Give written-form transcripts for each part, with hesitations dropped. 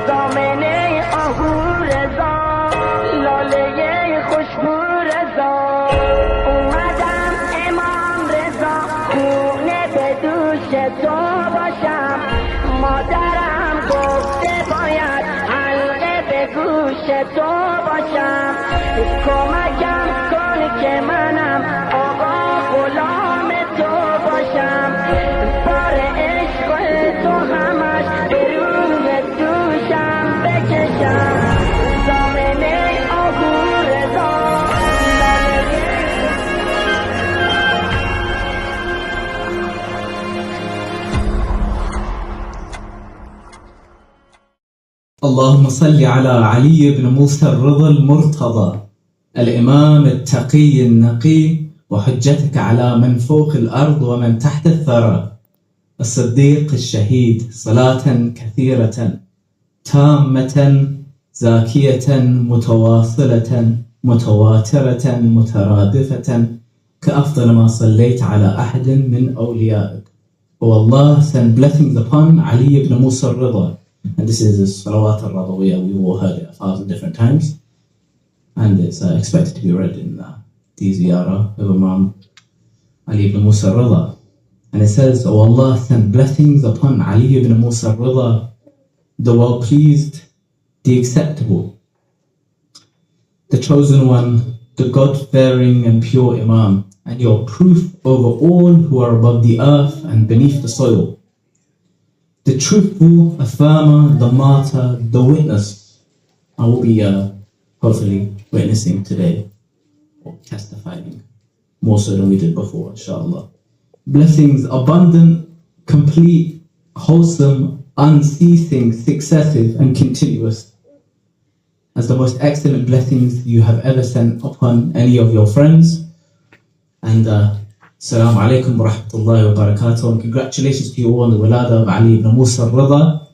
دامنه آهو رضا لاله خوشبو رضا اومدم امام رضا خونه به دوش تو باشم مادرم گفته باید حلقه به گوش تو باشم کمکم کن که منم آقا غلام تو باشم بار عشق تو همش به روی دوشم بکشم دامنه آهو رضا اللهم صل على علي بن موسى الرضا المرتضى الإمام التقي النقي وحجتك على من فوق الأرض ومن تحت الثرى الصديق الشهيد صلاة كثيرة تامة زاكية متواصلة متواترة مترادفة كأفضل ما صليت على أحد من أوليائك. O Allah, send blessings upon Ali ibn Musa al-Ridha. And this is the Salawat al-Radawiyah. We've all heard it 1,000 different times. And it's expected to be read in the ziyarah of Imam Ali ibn Musa al-Ridha. And it says, O Allah, send blessings upon Ali ibn Musa al-Ridha, the well-pleased, the acceptable, the chosen one, the God-fearing and pure Imam, and your proof over all who are above the earth and beneath the soil. The truthful, affirmer, the martyr, the witness. I will be hopefully witnessing today, or testifying, more so than we did before, inshallah. Blessings abundant, complete, wholesome, unceasing, successive and continuous, as the most excellent blessings you have ever sent upon any of your friends. And Assalamu alaikum wa rahmatullahi wa barakatuh, and congratulations to you all on the Wiladah of Ali ibn Musa al-Ridha.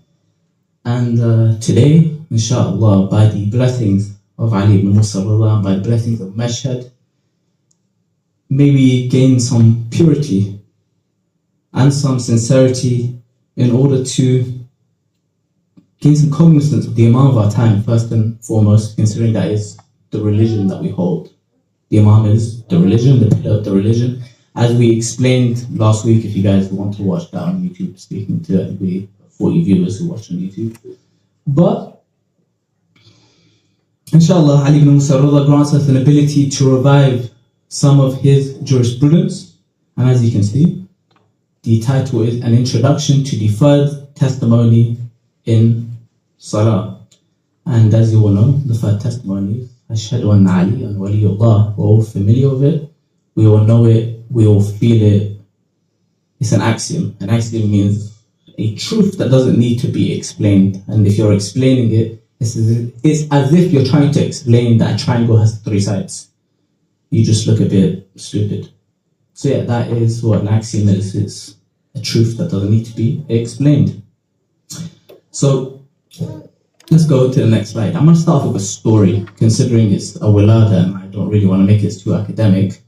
And today, inshallah, by the blessings of Ali ibn Musa al-Ridha and by the blessings of Mashhad, may we gain some purity and some sincerity in order to gain some cognizance of the Imam of our time, first and foremost, considering that is the religion that we hold. The Imam is the religion, the pillar of the religion. As we explained last week, if you guys want to watch that on YouTube, speaking to the 40 viewers who watch on YouTube. But, inshallah, Ali ibn Musa al-Ridha grants us an ability to revive some of his jurisprudence. And as you can see, the title is An Introduction to the Third Testimony in Salah. And as you all know, the third testimony is Ashhadu anna Aliyan waliyullah. We're all familiar with it. We all know it. We all feel it. It's an axiom. An axiom means a truth that doesn't need to be explained. And if you're explaining it, it's as if you're trying to explain that a triangle has 3 sides. You just look a bit stupid. So yeah, that is what an axiom is. It's a truth that doesn't need to be explained. So let's go to the next slide. I'm going to start off with a story, considering it's a Wiladah and I don't really want to make it too academic.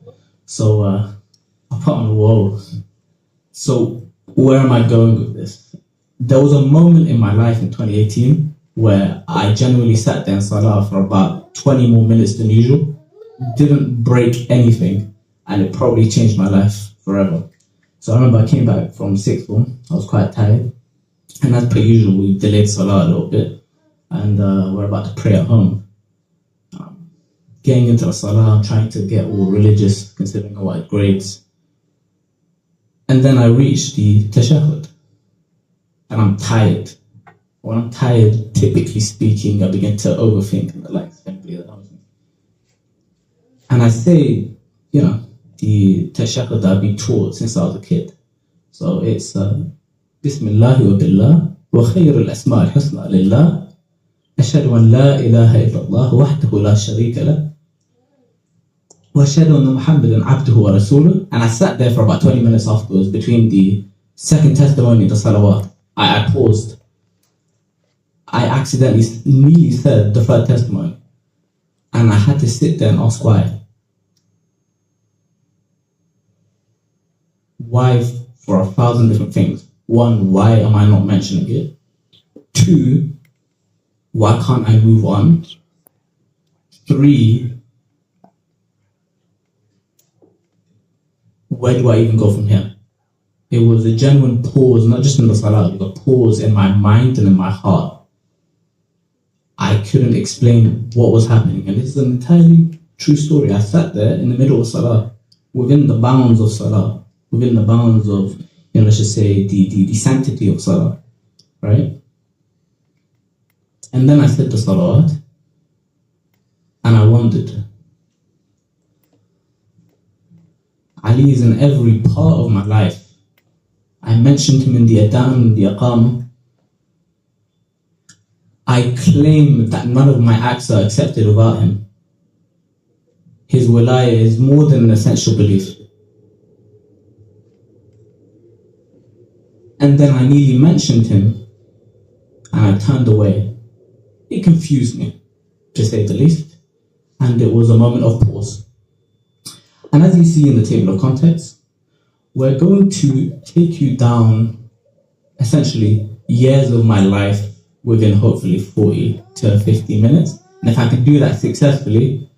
So I'll put on the wall. So where am I going with this? There was a moment in my life in 2018 where I genuinely sat there in Salah for about 20 more minutes than usual. Didn't break anything, and it probably changed my life forever. So I remember I came back from sixth form. I was quite tired, and as per usual, we delayed Salah a little bit, and we're about to pray at home. Getting into the Salah, I'm trying to get all religious, considering I wanted grades. And then I reached the Tashahhud, and I'm tired. When I'm tired, typically speaking, I begin to overthink and the like. And I say, you know, the Tashahhud I've been taught since I was a kid. So it's Bismillahi wa billah wa khayr al-asma' al-husna lillah ashhadu an la ilaha illallah wahdahu la sharika lah wa ashhadu anna Muhammadan abduhu wa rasuluh. And I sat there for about 20 minutes afterwards between the second testimony and the salawat. I paused. I accidentally nearly said the third testimony. And I had to sit there and ask why. Why for 1,000 different things. One, why am I not mentioning it? Two, Why can't I move on? 3, where do I even go from here? It was a genuine pause, not just in the salah, it was a pause in my mind and in my heart. I couldn't explain what was happening, and this is an entirely true story. I sat there in the middle of salah, within the bounds of salah, within the bounds of, let's just say, the sanctity of salah, right? And then I said the salawat, and I wondered. Ali is in every part of my life. I mentioned him in the adhan, in the aqam. I claim that none of my acts are accepted without him. His wilayah is more than an essential belief. And then I nearly mentioned him, and I turned away. It confused me, to say the least, and it was a moment of pause. And as you see in the table of contents, we're going to take you down, essentially, years of my life within hopefully 40 to 50 minutes. And if I can do that successfully,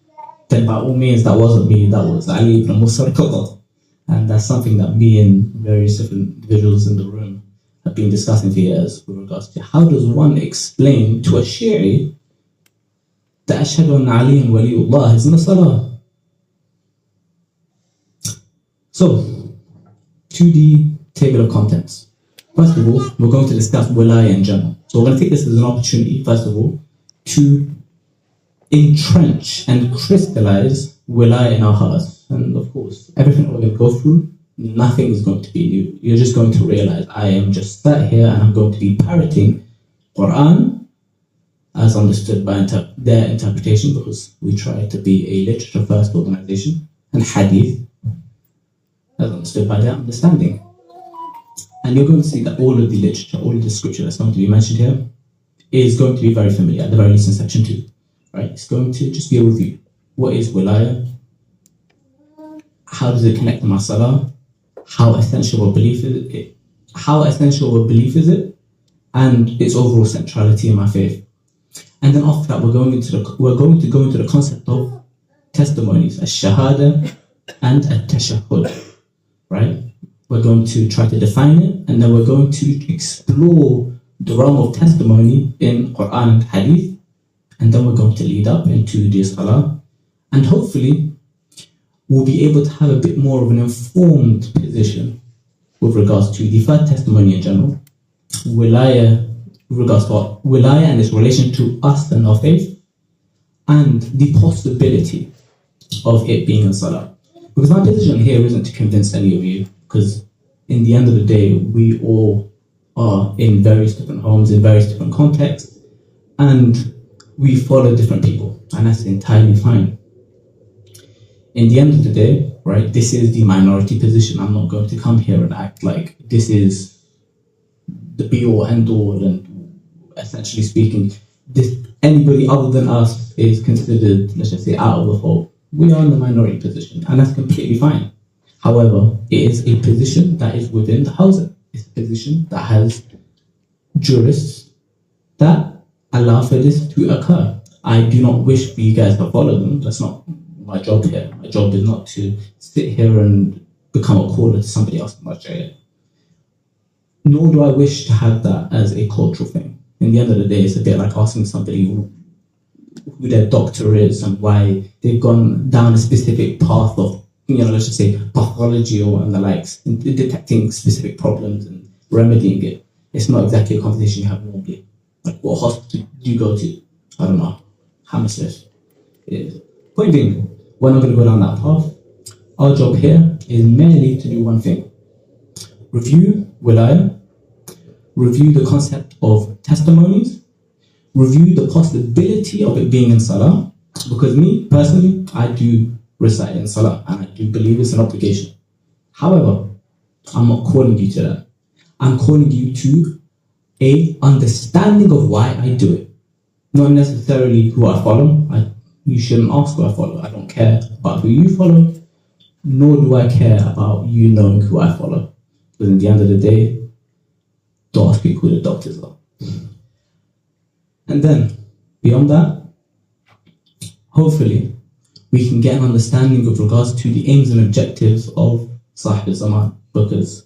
then by all means, that wasn't me, that was Ali ibn Musa al-Qadr. And that's something that me and various different individuals in the room have been discussing for years with regards to how does one explain to a Shi'i that Ashhadu anna Ali waliullah is in the salah. So, to the table of contents. First of all, we're going to discuss wilayah in general. So we're going to take this as an opportunity, first of all, to entrench and crystallize wilayah in our hearts. And of course, everything we're going to go through, nothing is going to be new. You're just going to realize I am just sat here and I'm going to be parroting Quran as understood by their interpretation, because we try to be a literature first organization, and hadith as understood by their understanding. And you're going to see that all of the literature, all of the scripture that's going to be mentioned here is going to be very familiar, at the very least in section 2. Right? It's going to just be a review. What is wilayah? How does it connect to my salah? How essential a belief is it? How essential a belief is it? And its overall centrality in my faith. And then after that, we're going to go into the concept of testimonies, ash-shahada and at-tashahhud. Right? We're going to try to define it, and then we're going to explore the realm of testimony in Quran and Hadith, and then we're going to lead up into the Salah, and hopefully we'll be able to have a bit more of an informed position with regards to the first testimony in general, wilayah, with regards to wilayah and its relation to us and our faith, and the possibility of it being in Salah. Because my position here isn't to convince any of you, because in the end of the day, we all are in various different homes, in various different contexts, and we follow different people, and that's entirely fine. In the end of the day, right, this is the minority position. I'm not going to come here and act like this is the be-all, end-all, and essentially speaking, anybody other than us is considered, let's just say, out of the fold. We are in the minority position, and that's completely fine. However, it is a position that is within the housing. It's a position that has jurists that allow for this to occur. I do not wish for you guys to follow them. That's not my job here. My job is not to sit here and become a caller to somebody else in my chair. Nor do I wish to have that as a cultural thing. In the end of the day, it's a bit like asking somebody who their doctor is and why they've gone down a specific path of, let's just say, pathology or and the likes, in detecting specific problems and remedying it. It's not exactly a conversation you have normally. Like, what hospital do you go to? I don't know. Hammersmith. Point being, we're not going to go down that path. Our job here is merely to do one thing. Review wilayah, review the concept of testimonies, review the possibility of it being in Salah, because me, personally, I do recite in Salah, and I do believe it's an obligation. However, I'm not calling you to that. I'm calling you to a understanding of why I do it. Not necessarily who I follow. You shouldn't ask who I follow. I don't care about who you follow, nor do I care about you knowing who I follow. Because in the end of the day, don't ask people who the doctors are. And then, Beyond that, hopefully, we can get an understanding with regards to the aims and objectives of Sahib al-Zaman, because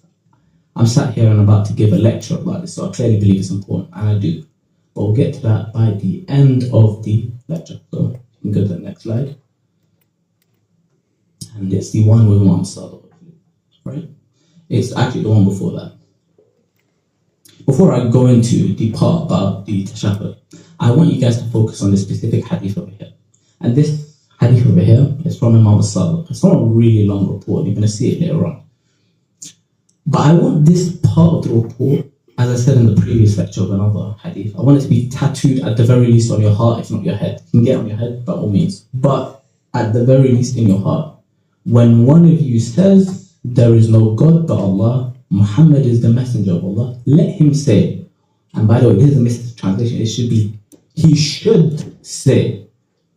I'm sat here and about to give a lecture about this, so I clearly believe it's important, and I do. But we'll get to that by the end of the lecture. So you can go to the next slide. And it's the one with Imam Salah, right? It's actually the one before that. Before I go into the part about the tashahhud, I want you guys to focus on this specific hadith over here. And this hadith over here is from Imam Salah. It's not a really long report, you're going to see it later on. But I want this part of the report, as I said in the previous lecture of another hadith, I want it to be tattooed at the very least on your heart, if not your head. You can get it on your head by all means, but at the very least in your heart. When one of you says, there is no God but Allah, Muhammad is the messenger of Allah, let him say, and by the way, this is a mistranslation, it should be, he should say,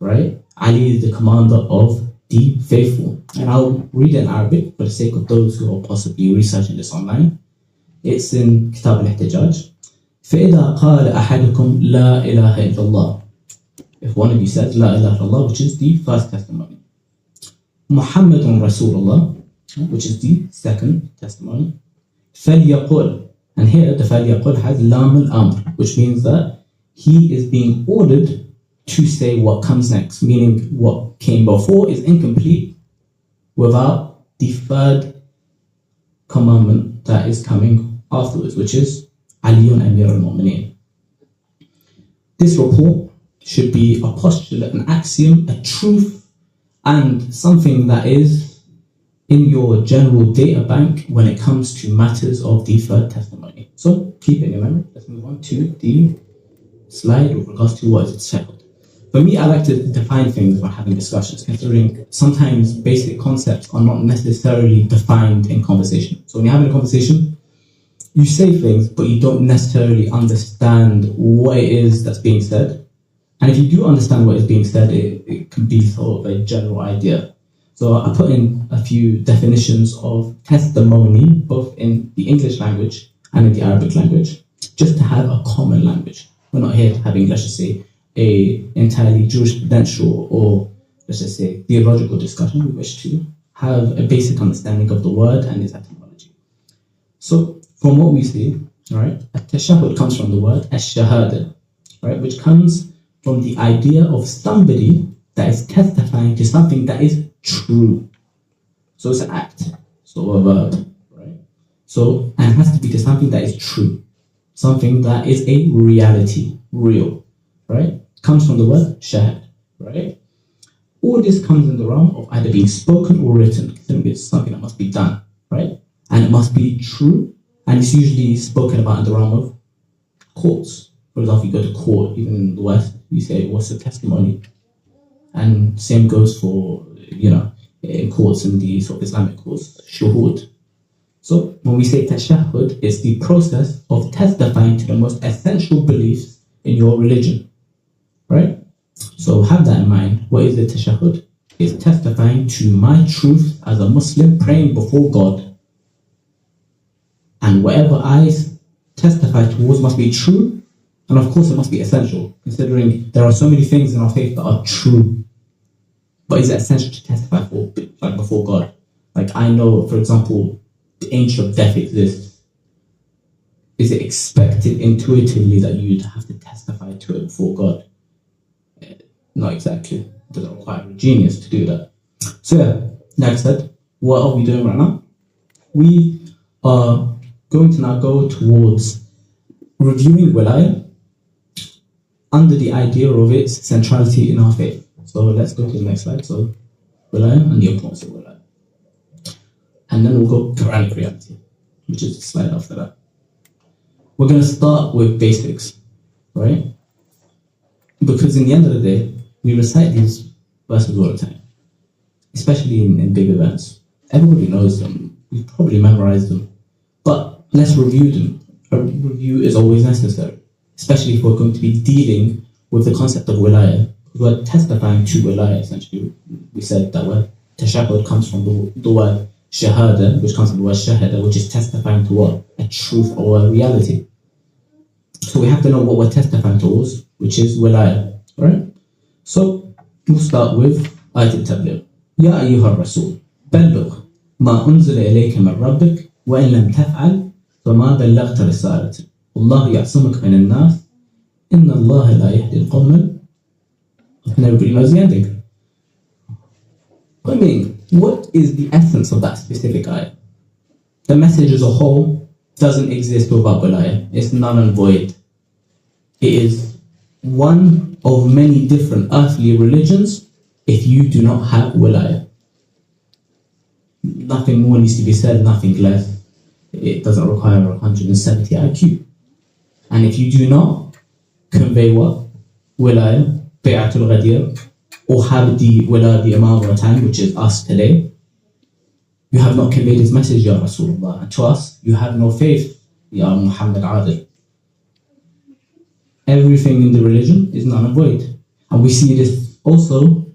right? Ali is the commander of the faithful. And I'll read it in Arabic for the sake of those who are possibly researching this online. It's in Kitab al-Ihtijaj. فَإِذَا قَالَ أَحَدُكُمْ لَا إِلَهَ إِلَّا اللَّهِ. If one of you says La ilaha illallah, which is the first testimony. Muhammadun Rasulullah, which is the second testimony. فَلْيَقُلْ. And here the فَلْيَقُلْ has lam al-amr, which means that he is being ordered to say what comes next, meaning what came before is incomplete without the third commandment that is coming afterwards, which is Aliyun Amir al-Mu'mineen. This report should be a postulate, an axiom, a truth, and something that is in your general data bank when it comes to matters of the third testimony. So keep it in your memory. Let's move on to the slide with regards to what is tashahhud. For me, I like to define things when having discussions, considering sometimes basic concepts are not necessarily defined in conversation. So when you're having a conversation, you say things, but you don't necessarily understand what it is that's being said. And if you do understand what is being said, it can be sort of a general idea. So I put in a few definitions of testimony, both in the English language and in the Arabic language, just to have a common language. We're not here having, let's just say, a entirely jurisprudential or, let's just say, theological discussion. We wish to have a basic understanding of the word and its etymology. So from what we see, right, at-tashahhud comes from the word ash-shahada, right, which comes from the idea of somebody that is testifying to something that is true. So it's an act, so a verb, right? So, and it has to be to something that is true, something that is a reality, real, right? Comes from the word shahad, right? All this comes in the realm of either being spoken or written, considering it's something that must be done, right? And it must be true, and it's usually spoken about in the realm of courts. For example, you go to court, even in the West, you say, what's the testimony? And same goes for, in courts, in the sort of Islamic courts, shuhud. So when we say tashahhud, it's the process of testifying to the most essential beliefs in your religion, right? So have that in mind. What is the tashahhud? It's testifying to my truth as a Muslim praying before God. And whatever I testify towards must be true. And of course, it must be essential, considering there are so many things in our faith that are true. But is it essential to testify for, like, before God? Like, I know, for example, the angel of death exists. Is it expected intuitively that you'd have to testify to it before God? Not exactly. It doesn't require a genius to do that. So yeah, like I said, what are we doing right now? We are going to now go towards reviewing wilayah under the idea of its centrality in our faith. So let's go to the next slide. So wilayah and the importance of wilayah. And then we'll go Quranic reality, which is the slide after that. We're going to start with basics, right? Because in the end of the day, we recite these verses all the time, especially in big events. Everybody knows them. We've probably memorized them. But let's review them. A review is always necessary, especially if we're going to be dealing with the concept of wilayah. We're testifying to wilayah, essentially. We said that word tashahhud comes from the word shahada, which comes from the word shahada, which is testifying to what? A truth or a reality. So we have to know what we're testifying towards, which is wilayah. Right? So we'll start with Ayat al-Tabligh. Ya ayyuha al-Rasul, بلغ ما أنزل إليك من ربك وإن لم تفعل فما بلغت رسالته والله يعصمك من الناس إن الله لا يهدي القوم. And everybody knows the ending. I mean, what is the essence of that specific ayah? The message as a whole doesn't exist without wilayah. It's null and void. It is one of many different earthly religions if you do not have wilayah. Nothing more needs to be said, nothing less. It doesn't require 170 IQ. And if you do not convey what? Wilayah, Bay'atul Ghadir, or have the Wilayah, the Imam or time, which is us today, you have not conveyed his message, Ya Rasulullah. And to us, you have no faith, Ya Mohammed Adel. Everything in the religion is null and void. And we see this also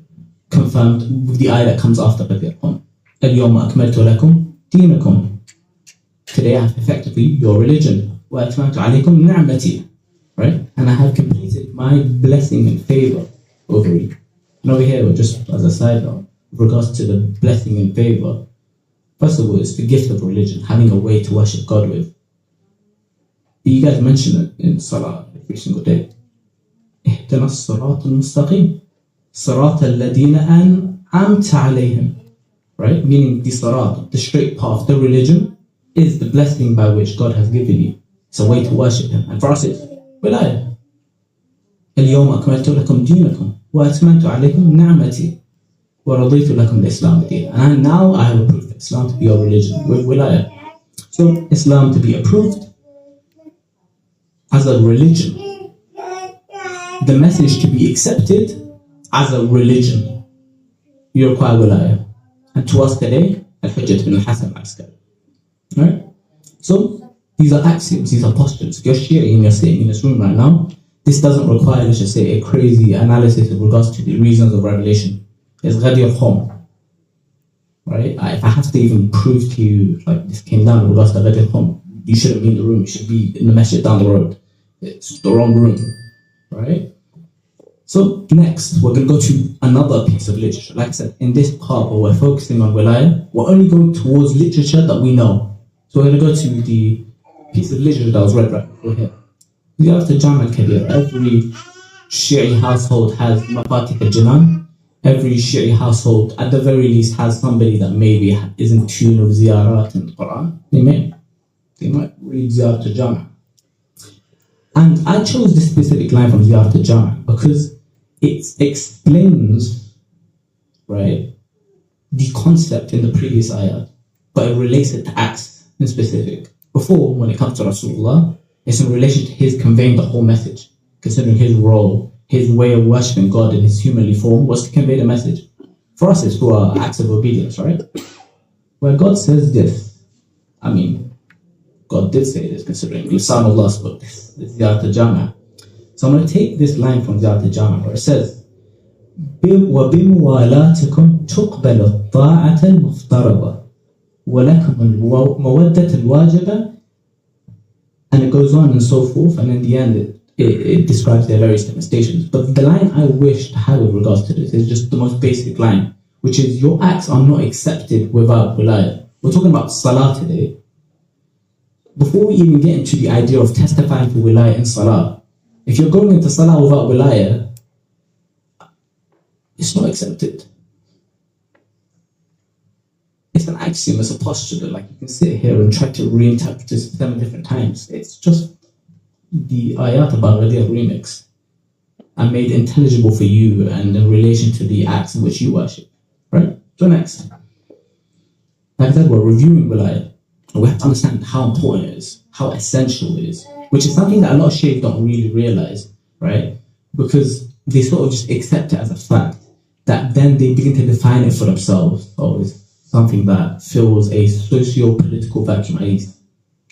confirmed with the ayah that comes after Qadiyahum. Al-Yawma akmaltu lakum deenakum. Today I have perfected your religion. Wa atmamtu alaykum ni'mati. Right? And I have completed my blessing and favor over you. And over here, just as a side note, with regards to the blessing and favor, first of all, it's the gift of religion, having a way to worship God with. You guys mention it in Salah every single day. اهدنا الصراط المستقيم صراط الذين أنعمت عليهم. Right? Meaning the sarat, the straight path, the religion, is the blessing by which God has given you. It's a way to worship Him. And for us, it's wilayah. اليوم أكملت لكم دينكم وأتممت عليكم نعمتي ورضيت لكم الإسلام دينا. And now I have approved Islam to be your religion with wilayah. So Islam to be approved as a religion, the message to be accepted as a religion, you require wilayah. And to us today, al-Hujjat bin al-Hasan al-Askari. Right? So these are axioms, these are postulates. If you're Shi'i and you're sitting in this room right now, this doesn't require, let's just say, a crazy analysis with regards to the reasons of revelation. It's Ghadi al-Khom. Right? If I have to even prove to you, like this came down with regards to Ghadi al-Khom, you shouldn't be in the room, you should be in the masjid down the road. It's the wrong room. Right? So next, we're going to go to another piece of literature. Like I said, in this part where we're focusing on wilayah, we're only going towards literature that we know. So we're going to go to the piece of literature that was read right before here. Wiladat al-Jam' al-Kabir. Every Shi'i household has Mafatih al-Jinan. Every Shi'i household, at the very least, has somebody that maybe is in tune with ziyarat in the Quran. They might read Ziyarat al-Jam'. And I chose this specific line from Ziyarat al-Jam' because it explains, right, the concept in the previous ayat, but it relates it to acts in specific. Before, when it comes to Rasulullah, it's in relation to his conveying the whole message, considering his role, his way of worshipping God in his humanly form was to convey the message. For us, it's through our acts of obedience, right? Where God says this, I mean, God did say this, considering Lisanullah spoke this Ziyarat al-Jam'. So I'm going to take this line from Ziyarat al-Jam' where it says, وَبِمُوَالَاتِكُمْ تُقْبَلُ الطَّاعَةَ الْمُفْتَرَضَةَ وَلَكُمُ الْمَوَدَّةَ الْوَاجِبَةَ. And it goes on and so forth, and in the end it describes their various demonstrations. But the line I wish to have with regards to this is just the most basic line, which is your acts are not accepted without wilayah. We're talking about Salah today. Before we even get into the idea of testifying for wilayah in Salah, if you're going into Salah without wilayah, it's not accepted. It's an axiom, it's a postulate. Like, you can sit here and try to reinterpret this 7 different times. It's just the ayat about Ghadir remix and made intelligible for you and in relation to the acts in which you worship. Right? So next, like I said, we're reviewing wilayah. We have to understand how important it is, how essential it is, which is something that a lot of sheikhs don't really realize, right? Because they sort of just accept it as a fact, that then they begin to define it for themselves. So it's something that fills a socio-political vacuum, at least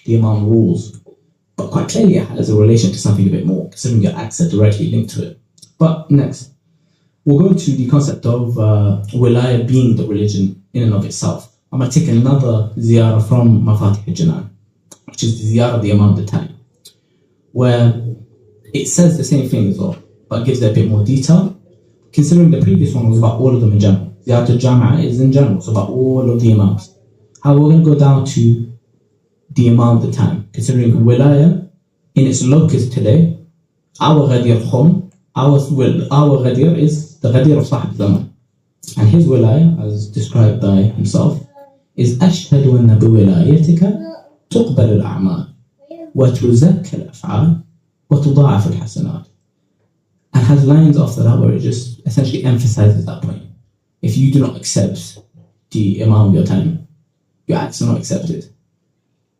the Imam rules. But quite clearly it has a relation to something a bit more, considering your acts are directly linked to it. But next, we'll go to the concept of wilayah being the religion in and of itself. I'm going to take another ziyarah from Mafatih al-Jinan, which is the ziyarah of the Imam at the time, where it says the same thing as well. but gives it a bit more detail. Considering the previous one was about all of them in general. Ziyarat al-Jama'a is in general, it's about all of the Imams. How we're going to go down to the Imam of the time, considering Wilaya in its locus today, our Ghadir Khum, our Ghadir is the Ghadir of Sahib Zaman. And his Wilaya, as described by himself, is أشهد أن بولايتك تقبل الأعمال وتزكى الأفعال وتضاعف الحسنات. And has lines after that where it just essentially emphasizes that point. If you do not accept the Imam of your time, your acts are not accepted.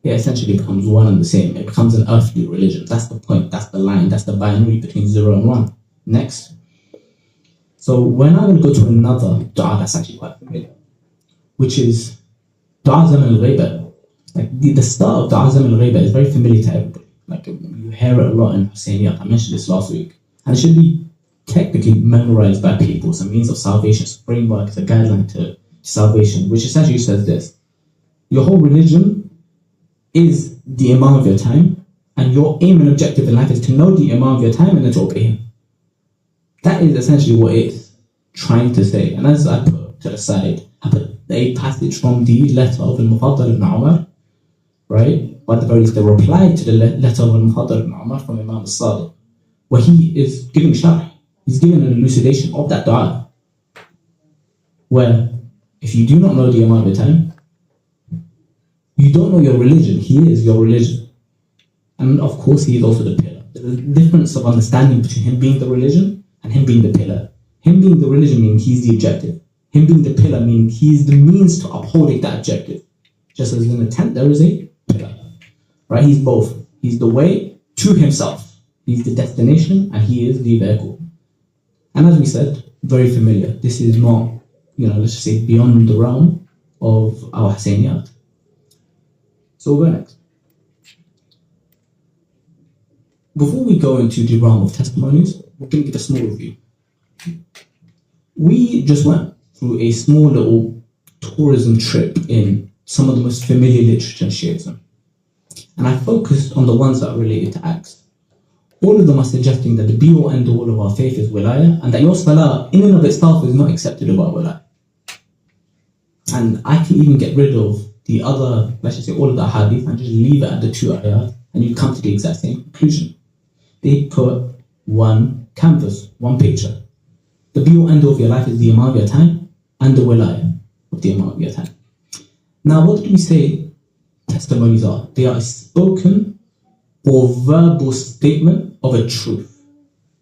It essentially becomes one and the same. It becomes an earthly religion. That's the point, that's the line, that's the binary between 0 and 1. Next. So when I will go to another dua that's actually quite familiar, which is Dua Zaman al-Ghaiba. Like the start of Dua Zaman al-Ghaiba is very familiar to everybody. Like you hear it a lot in Husseyniyat. I mentioned this last week. And it should be technically memorized by people. It's a means of salvation, it's a framework, it's a guideline to salvation, which essentially says this: your whole religion is the Imam of your time, and your aim and objective in life is to know the Imam of your time and then to obey him. That is essentially what it's trying to say. And as I put to the side, I put a passage from the letter of Al-Mufaddal ibn Umar, right? Or at the very least, the reply to the letter of Al-Mufaddal ibn Umar from Imam al-Sadiq, where he is giving sharh, he's giving an elucidation of that dua, where if you do not know the Imam of your time, you don't know your religion. He is your religion. And of course, he is also the pillar. There's a difference of understanding between him being the religion and him being the pillar. Him being the religion meaning he's the objective. Him being the pillar meaning he's the means to upholding that objective. Just as in a tent, there is a pillar. Right? He's both. He's the way to himself. He's the destination and he is the vehicle. And as we said, very familiar. This is not, let's just say beyond the realm of our Husseyniyat. So we'll go next. Before we go into the realm of testimonies, we're going to give a small review. We just went through a small little tourism trip in some of the most familiar literature in Shiism. And I focused on the ones that are related to acts. All of them are suggesting that the be-all end-all of our faith is wilaya, and that your salah in and of itself is not accepted about wilaya. And I can even get rid of the other, let's just say all of the hadith, and just leave it at the 2 ayat, and you'd come to the exact same conclusion. They put one canvas, one picture. The be-all end-all of your life is the Imam of your time, and the wilaya of the Imam of your time. Now, what did we say testimonies are? They are a spoken or verbal statement of a truth.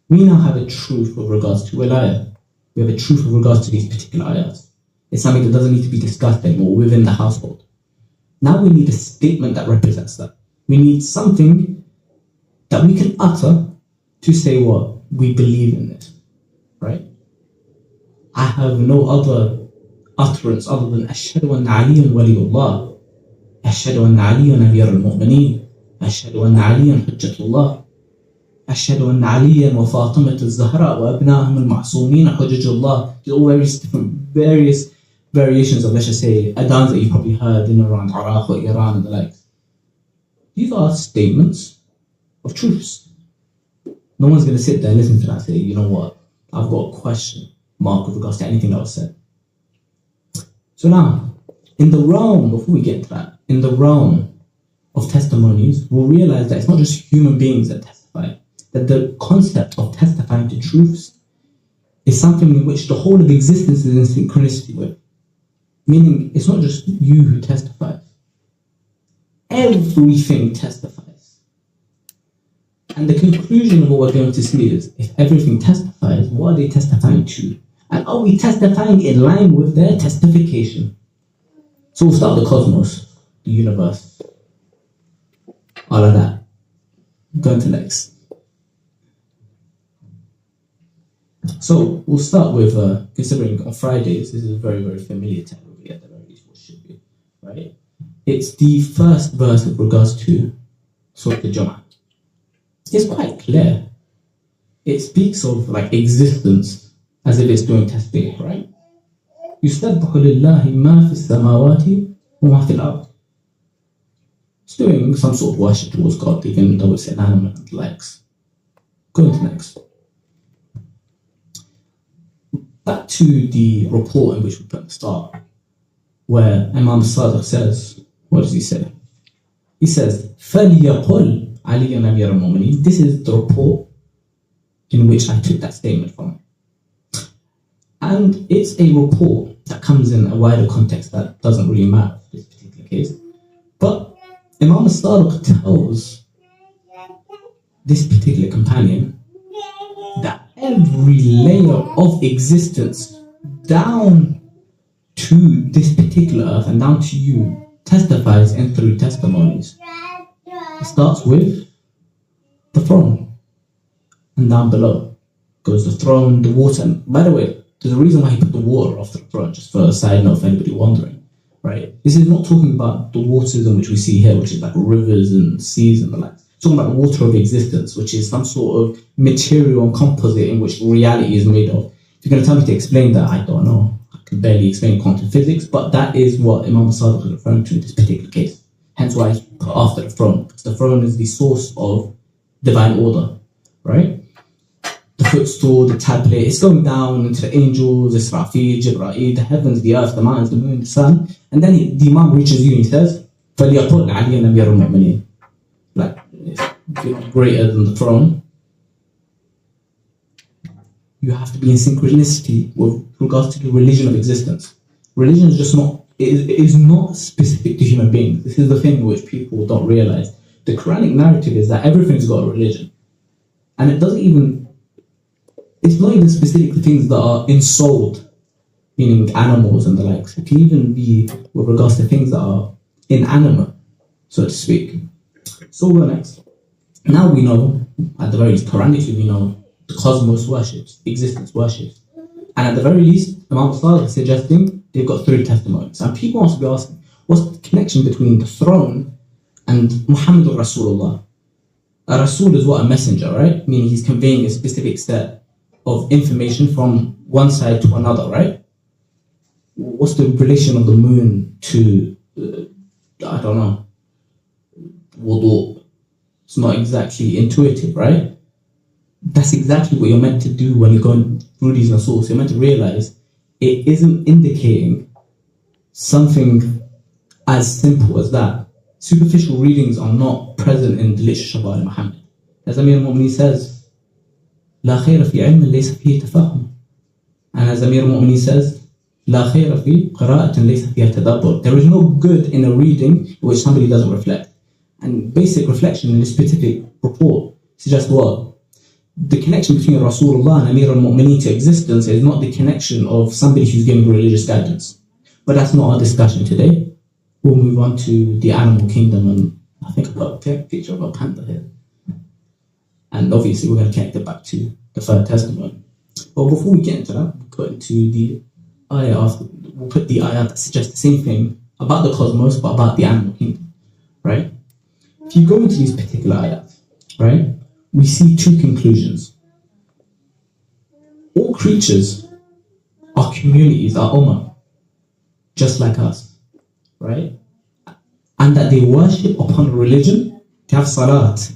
We now have a truth with regards to wilaya. We have a truth with regards to these particular ayahs. It's something that doesn't need to be discussed anymore within the household. Now we need a statement that represents that. We need something that we can utter to say what? We believe in this, right? I have no other utterance other than Ashhadu anna Aliyan waliyullah, Ashhadu anna Aliyan amir al-mu'mineen, Ashhadu anna Aliyan hujjatullah, Ashhadu anna Aliyan wa Fatimat al-Zahra wa abnahum al-ma'sumeen hujjatullah. These are all various variations of, let's just say, adans that you've probably heard in around Iraq or Iran and the like. These are statements of truths. No one's going to sit there and listen to that and say, you know what, I've got a question mark with regards to anything that was said. So now, in the realm, before we get into that, in the realm of testimonies, we'll realize that it's not just human beings that testify, that the concept of testifying to truths is something in which the whole of existence is in synchronicity with. Meaning, it's not just you who testifies. Everything testifies. And the conclusion of what we're going to see is, if everything testifies, what are they testifying to? And are we testifying in line with their testification? So we'll start with the cosmos, the universe, all of that. Go into next. So we'll start with, considering on Fridays, this is very, very familiar to everybody at the very least, what should be, right? It's the first verse with regards to Surah Al-Jumu'ah. It's quite clear. It speaks of like existence as if it's doing tasbih, right? يُسَبِّحُ لِلَّهِ مَا فِي السَّمَاوَاتِ وَمَا فِي الْأَرْضِ. It's doing some sort of worship towards God, even though it's inanimate and the likes. Go into next. back to the report in which we put at the start, where Imam Sadiq says, what does he say? He says, فَلْيَقُلْ عَلِيٌّ أَمِيرُ الْمُؤْمِنِينَ. This is the report in which I took that statement from. And it's a report that comes in a wider context that doesn't really matter for this particular case. But Imam Sadiq tells this particular companion that every layer of existence down to this particular earth and down to you testifies in 3 testimonies. It starts with the throne, and down below goes the throne, the water. And by the way, there's a reason why he put the water off the throne, just for a side note for anybody wondering, right? This is not talking about the waters in which we see here, which is like rivers and seas and the like. It's talking about the water of existence, which is some sort of material and composite in which reality is made of. If you're going to tell me to explain that, I don't know. I can barely explain quantum physics, but that is what Imam Sadiq is referring to in this particular case. Hence why it's put after the throne, because the throne is the source of divine order, right? The footstool, the tablet, it's going down into the angels, Israfil, Jibra'il, the heavens, the earth, the mountains, the moon, the sun. And then the Imam reaches you and he says, فَلْيَقُلْ عَلِيٌّ أَمِيرُ الْمُؤْمِنِينَ. Like, if you're greater than the throne, you have to be in synchronicity with regards to the religion of existence. Religion is just not, it is not specific to human beings. This is the thing which people don't realize. The Quranic narrative is that everything's got a religion. And it doesn't even, it's not even specific to things that are ensouled, meaning animals and the likes. It can even be with regards to things that are inanimate, so to speak. So we'll go next. Now we know, at the very least, Quranically we know the cosmos worships, existence worships. And at the very least, Imam Sadiq is suggesting they've got 3 testimonies. And people want to be asking, what's the connection between the throne and Muhammad Rasulullah? A Rasul is what? A messenger, right? Meaning he's conveying a specific set of information from one side to another, right? What's the relation of the moon to, I don't know, wudu? It's not exactly intuitive, right? That's exactly what you're meant to do when you're going through these nusus. You're meant to realize it isn't indicating something as simple as that. Superficial readings are not present in the literature of Ali Muhammad. As Amir al-Mu'mineen says, لا خير في علم ليس فيه تفهم. And as Amir al-Mu'mineen says, لا خير في قراءة ليس فيها تدبر. There is no good in a reading in which somebody doesn't reflect. And basic reflection in this specific report suggests what? The connection between Rasulullah and Amir al-Mu'mineen to existence is not the connection of somebody who's giving religious guidance. But that's not our discussion today. We'll move on to the animal kingdom, and I think I've got a picture of a panda here. And obviously we're going to connect it back to the 3rd testimony. But before we get into that, we'll put into the ayah after, we'll put the ayah that suggests the same thing about the cosmos, but about the animal kingdom, right? If you go into these particular ayahs, right, we see 2 conclusions. All creatures are communities, are ummah, just like us, right? And that they worship upon a religion, they have salat,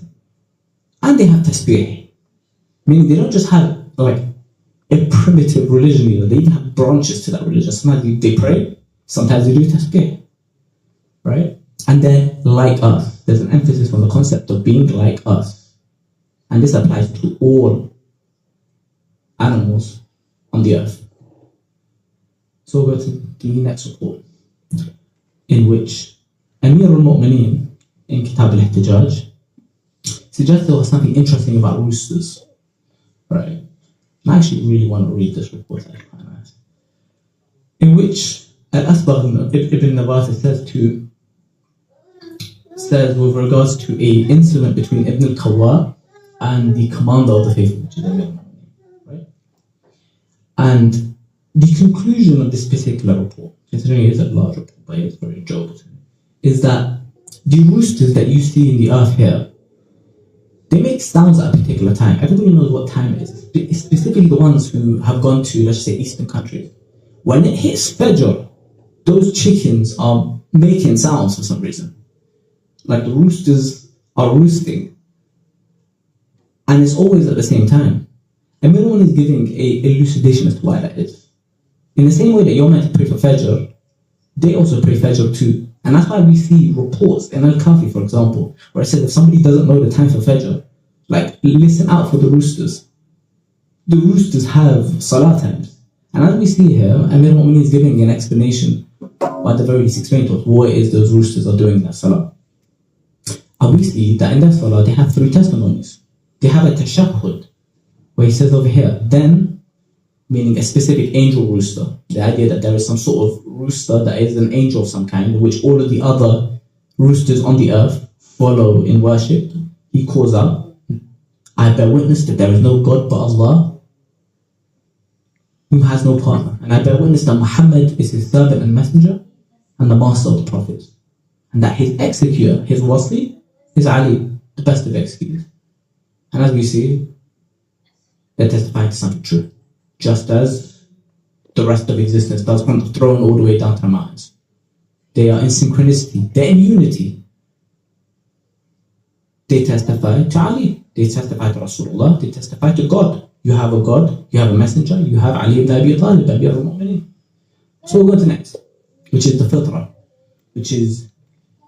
and they have tasbih. Meaning they don't just have like a primitive religion either, they even have branches to that religion. Sometimes they pray, sometimes they do tasbih, right? And they're like us. There's an emphasis on the concept of being like us. And this applies to all animals on the earth. So we'll go to the next report, in which Amir al-Mu'mineen in Kitab al-Ihtijaj suggests there was something interesting about roosters, right? I actually really want to read this report, it's quite nice. In which Al-Asbagh ibn Nabat says with regards to a incident between Ibn al-Qawwa and the commander of the faithful, which is Amir al-Mu'mineen, right? And the conclusion of this particular report, considering it is a large report, but it's very enjoyable to me, is that the roosters that you see in the earth here, they make sounds at a particular time. Everybody knows what time it is. It's specifically the ones who have gone to, let's say, Eastern countries. When it hits Fajr, those chickens are making sounds for some reason. Like the roosters are roosting. And it's always at the same time. And everyone is giving a elucidation as to why that is. In the same way that you're meant to pray for Fajr, they also pray Fajr too. And that's why we see reports in Al-Kafi, for example, where it says if somebody doesn't know the time for Fajr, like, listen out for the roosters. The roosters have Salah times. And as we see here, Amir Mu'min is giving an explanation, or at the very least explain to us what it is those roosters are doing in their Salah. And we see that in their Salah, they have 3 testimonies. They have a tashahhud, where he says over here, then, meaning a specific angel rooster. The idea that there is some sort of rooster that is an angel of some kind, which all of the other roosters on the earth follow in worship. He calls out, I bear witness that there is no God but Allah, who has no partner. And I bear witness that Muhammad is his servant and messenger, and the master of the prophets. And that his executor, his wasi, is Ali, the best of executors. And as we see, they testify to something true. Just as the rest of existence does, from the throne all the way down to the mountains. They are in synchronicity, they're in unity. They testify to Ali, they testify to Rasulullah, they testify to God. You have a God, you have a messenger, you have Ali ibn Abi Talib, Amir al-Mu'mineen. So we'll go to next, which is the fitrah, which is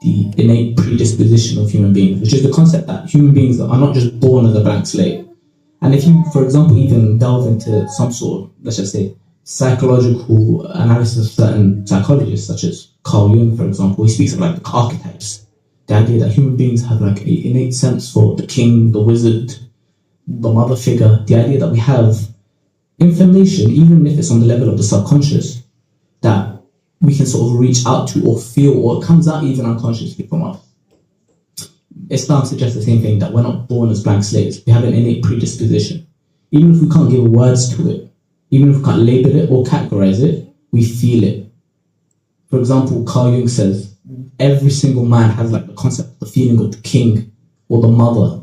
the innate predisposition of human beings, which is the concept that human beings are not just born as a blank slate. And if you, for example, even delve into some sort of, let's just say, psychological analysis of certain psychologists, such as Carl Jung, for example, he speaks of like the archetypes. The idea that human beings have like an innate sense for the king, the wizard, the mother figure. The idea that we have information, even if it's on the level of the subconscious, that we can sort of reach out to or feel, or it comes out even unconsciously from us. Islam suggests the same thing, that we're not born as blank slates. We have an innate predisposition. Even if we can't give words to it, even if we can't label it or categorize it, we feel it. For example, Carl Jung says, every single man has like the concept, the feeling of the king or the mother.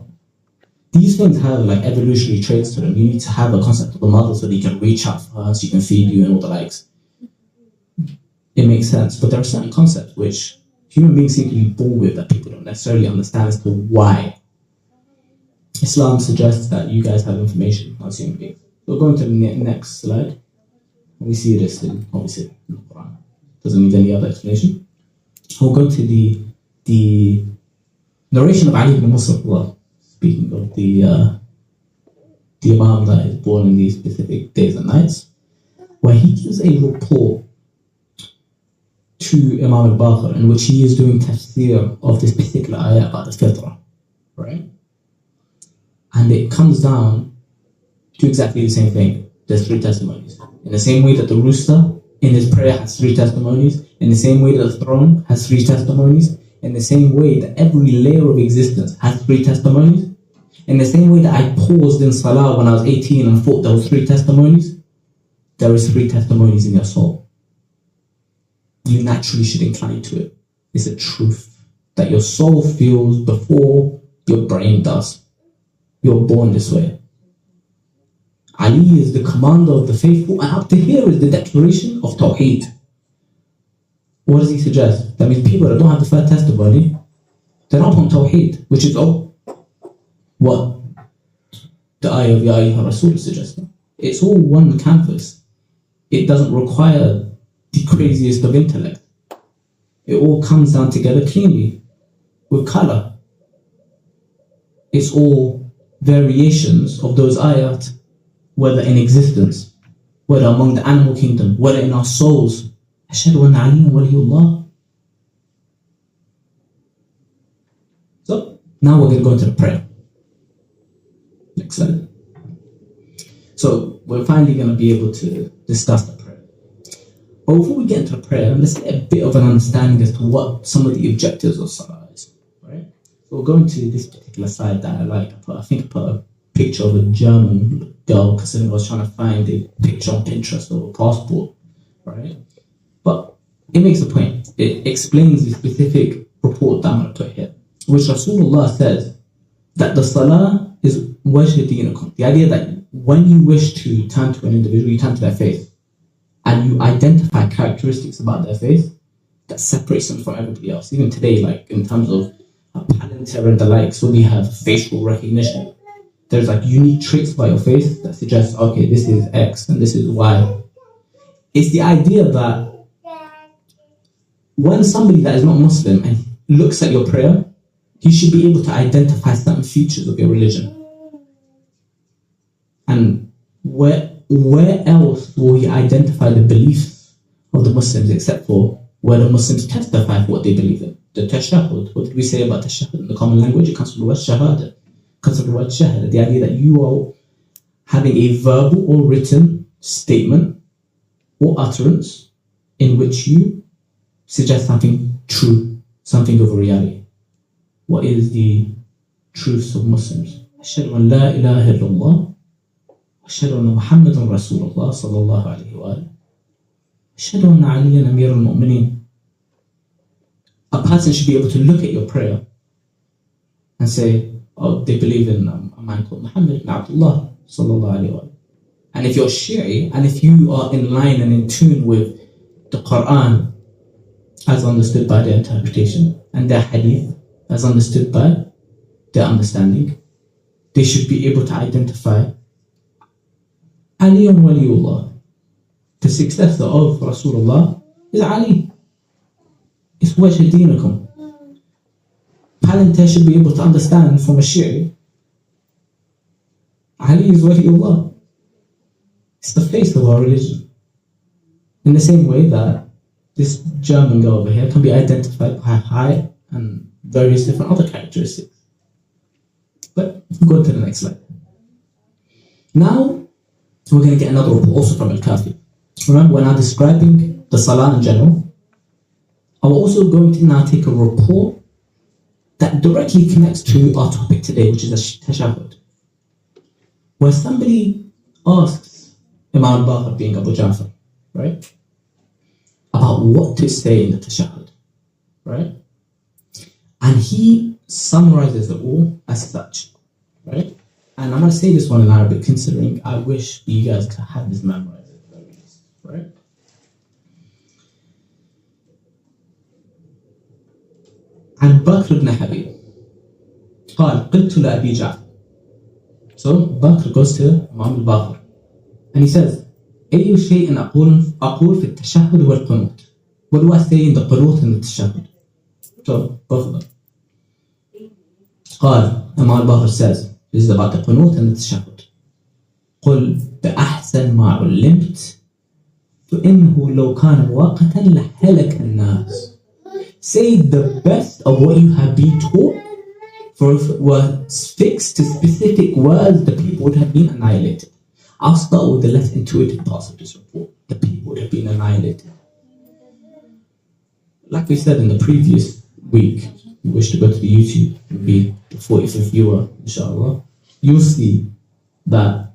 These things have like evolutionary traits to them. You need to have a concept of the mother so that you can reach out for her, so you can feed you and all the likes. It makes sense, but there are certain concepts which human beings seem to be born with that people don't necessarily understand as to why. Islam suggests that you guys have information as human beings. We'll go into the next slide. We see this in, obviously, in the Quran. Doesn't need any other explanation. We'll go to the narration of Ali ibn Musa, speaking of the Imam that is born in these specific days and nights, where he gives a report to Imam al-Baqir in which he is doing tafsir of this particular ayah about the fitrah, right? And it comes down to exactly the same thing. There's 3 testimonies. In the same way that the rooster in his prayer has 3 testimonies, in the same way that the throne has 3 testimonies, in the same way that every layer of existence has 3 testimonies, in the same way that I paused in Salah when I was 18 and thought there was 3 testimonies, there is 3 testimonies in your soul. You naturally should incline to it. It's a truth that your soul feels before your brain does. You're born this way. Ali is the commander of the faithful, and up to here is the declaration of Tawheed. What does he suggest? That means people that don't have the 3rd testimony, they're not on Tawheed, which is what the ayah of Ya Ayyuha Rasul is suggesting. It's all one canvas. It doesn't require the craziest of intellect. It all comes down together cleanly, with color. It's all variations of those ayat, whether in existence, whether among the animal kingdom, whether in our souls. Ashhadu anna Aliyan waliyullah. So, now we're going to go into the prayer. Next slide. So, we're finally going to be able to discuss the prayer. But before we get into the prayer, let's get a bit of an understanding as to what some of the objectives of Salah is. Right? So we'll go into this particular slide that I like. I think I put a picture of a German girl because I was trying to find a picture on Pinterest of a passport. Right? But it makes a point. It explains the specific report that I'm going to put here, which Rasulullah says that the Salah is wajh deenakum. The idea that when you wish to turn to an individual, you turn to their face, and you identify characteristics about their face that separates them from everybody else. Even today, like in terms of Palantir and the likes, when we have facial recognition, there's like unique traits about your faith that suggest, okay, this is X and this is Y. It's the idea that when somebody that is not Muslim and looks at your prayer, he should be able to identify certain features of your religion. And where else will he identify the beliefs of the Muslims except for where the Muslims testify for what they believe in? The tashahhud. What did we say about tashahhud in the common language? It comes from the word shahada. It comes from the word shahada. The idea that you are having a verbal or written statement or utterance in which you suggest something true, something of a reality. What is the truths of Muslims? Ashhadu an la ilaha illallah, ashhadu anna Muhammadan Rasulullah sallallahu alayhi wa alihi, ashhadu anna Aliyan Amir al-Mu'mineen. A person should be able to look at your prayer and say, oh, they believe in a man called Muhammad ibn Abdullah sallallahu alayhi wa alihi. And if you're Shi'i, and if you are in line and in tune with the Quran as understood by their interpretation and their hadith as understood by their understanding, they should be able to identify Ali Waliullah. The successor of Rasulullah is Ali. It's wajh deenakum. Palantir should be able to understand from a Shi'i, Ali is Waliullah. It's the face of our religion. In the same way that this German girl over here can be identified by height and various different other characteristics. But we'll go to the next slide. Now, we're going to get another report also from Al-Kafi. Remember, we're now describing the Salah in general. I'm also going to now take a report that directly connects to our topic today, which is the tashahhud. Where somebody asks Imam al-Baqir, being Abu Ja'far, right, about what to say in the tashahhud, right? And he summarizes it all as such, right? And I'm going to say this one in Arabic, considering I wish you guys could have this memorized at the very least, right? عن بكر بن حبيب قال قلت لأبي جعفر. So Bakr goes to Imam al-Baqir and he says, أي شيء أقول في التشهد والقنوت. What do I say in the qunut and the tashahhud? So both of them. قال, Imam al-Baqir says, this is about the qunut and the tashahhud. قل بأحسن ما علمت فإنه لو كان مؤقتا لهلك الناس. Say the best of what you have been taught, for if it were fixed to specific words, the people would have been annihilated. I'll start with the less intuitive parts of this report. The people would have been annihilated. Like we said in the previous week, you wish to go to the YouTube and be the 45th viewer, inshallah, you'll see that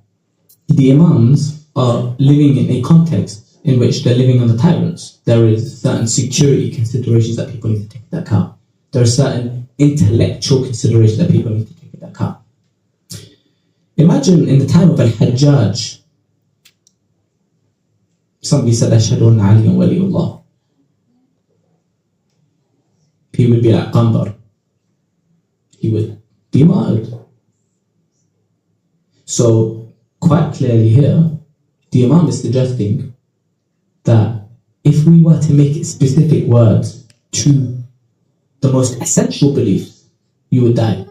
the Imams are living in a context in which they're living under tyrants. There is certain security considerations that people need to take into account. There are certain intellectual considerations that people need to take into account. Imagine in the time of Al-Hajjaj, somebody said, Ashhadu anna Aliyan Waliullah. He would be like Qambar. He would be martyred. So, quite clearly here, the Imam is suggesting that if we were to make it specific words to the most essential beliefs, you would die.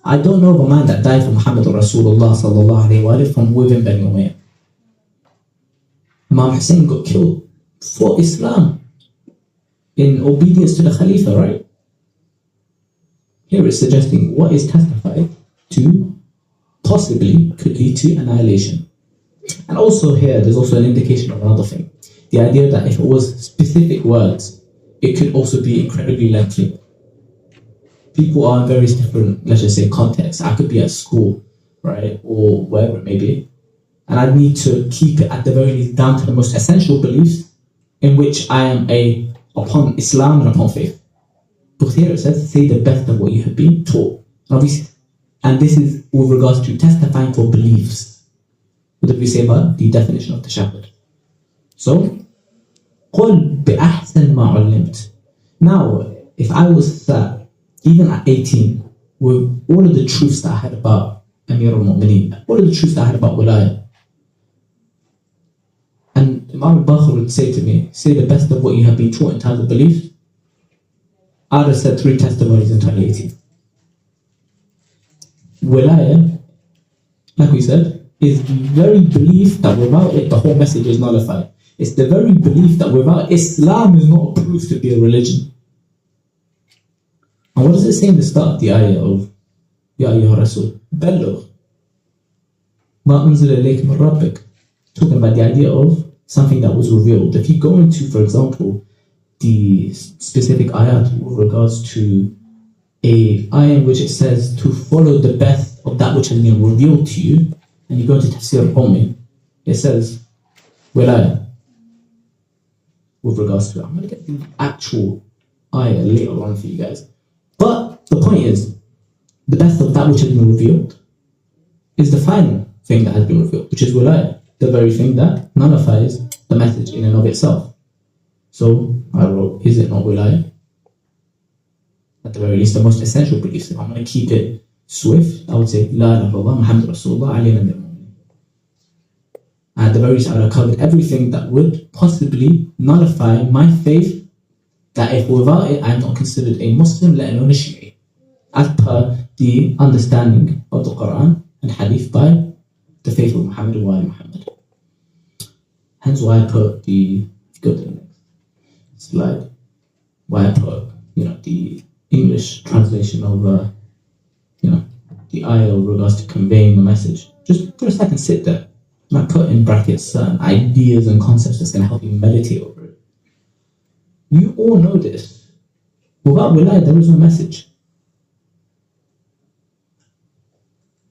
I don't know of a man that died for Muhammad Rasulullah sallallahu alayhi wa sallam from within Bani Umayyah. Imam Hussein got killed for Islam in obedience to the Khalifa, right? Here it's suggesting what is testified to possibly could lead to annihilation. And also here, there's also an indication of another thing. The idea that if it was specific words, it could also be incredibly lengthy. People are in various different, let's just say, contexts. I could be at school, right, or wherever it may be, and I'd need to keep it at the very least down to the most essential beliefs in which I am upon Islam and upon faith. But here it says, say the best of what you have been taught. Obviously, and this is with regards to testifying for beliefs. What did we say about the definition of tashahhud? So, قُلْ بِأَحْسَنْ مَا عُلِّمْتَ. Now, if I was sat, even at 18, with all of the truths that I had about Amir al-Mu'mineen, all of the truths that I had about Wilayah. And Imam al-Baqir would say to me, say the best of what you have been taught in terms of belief. I would have said 3 testimonies in 2018. Wilayah, like we said, is the very belief that without it, the whole message is nullified. It's the very belief that without Islam is not approved to be a religion. And what does it say in the start of the ayah of Ya ayyuha Rasul? Ballugh ma unzila ilayka min rabbik. Talking about the idea of something that was revealed. If you go into, for example, the specific ayat with regards to a ayah in which it says to follow the best of that which has been revealed to you, and you go into Tafsir al-Qawmi, it says Wilayah with regards to it. I'm going to get the actual ayah later on for you guys. But the point is, the best of that which has been revealed is the final thing that has been revealed, which is Wilayah, the very thing that nullifies the message in and of itself. So I wrote, is it not Wilayah? At the very least, the most essential beliefs. If I'm going to keep it swift, I would say, La ilaha illallah, Muhammad Rasulullah, Ali Amir al-Mu'mineen. At the very least, I would have covered everything that would possibly nullify my faith, that if without it, I am not considered a Muslim, let alone a Shi'i, as per the understanding of the Quran and Hadith by the faith of Muhammad and Ali Muhammad. Hence why I put the, go to the next slide, why I put, the English translation of, the ayah with regards to conveying the message. Just for a second, sit there. And I put in brackets certain ideas and concepts that's going to help you meditate over it. You all know this. Without Wilayah, there is no message.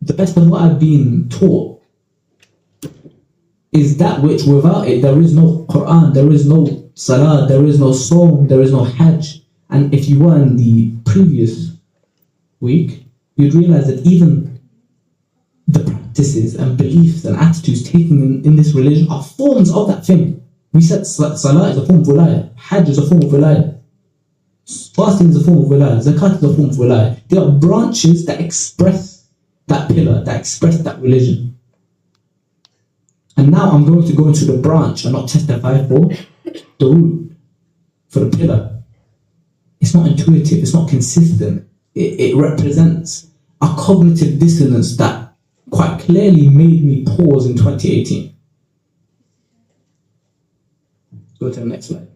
The best of what I've been taught is that which without it, there is no Quran, there is no Salah, there is no Sawm, there is no Hajj. And if you were in the previous week, you'd realize that even the practices and beliefs and attitudes taken in this religion are forms of that thing. We said Salah is a form of Wilayah, Hajj is a form of Wilayah, fasting is a form of Wilayah, Zakat is a form of Wilayah. They are branches that express that pillar, that express that religion. And now I'm going to go into the branch and not testify for the root, for the pillar. It's not intuitive, it's not consistent. It represents a cognitive dissonance that quite clearly made me pause in 2018. Go to the next slide.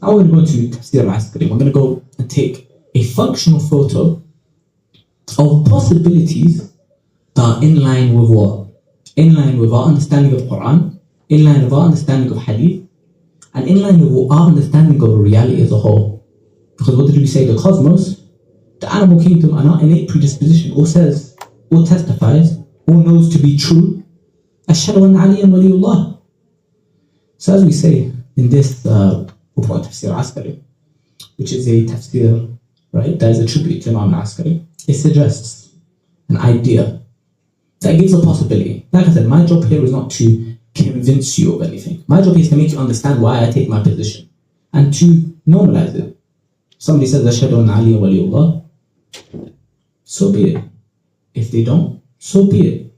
Now we're going to go to Tafsir al-Askari. We're going to go and take a functional photo of possibilities that are in line with what? In line with our understanding of Quran, in line with our understanding of Hadith, and in line with our understanding of reality as a whole. Because what did we say? The cosmos, the animal kingdom, and our innate predisposition all says, all testifies, all knows to be true. Ashhadu anna Aliyan waliyullah. So as we say in this report, Tafsir Askari, which is a tafsir, right, that is a tribute to Imam Askari, it suggests an idea that gives a possibility. Like I said, my job here is not to convince you of anything. My job is to make you understand why I take my position and to normalize it. Somebody says, Ashhadu anna Aliyan waliyullah, so be it. If they don't, so be it.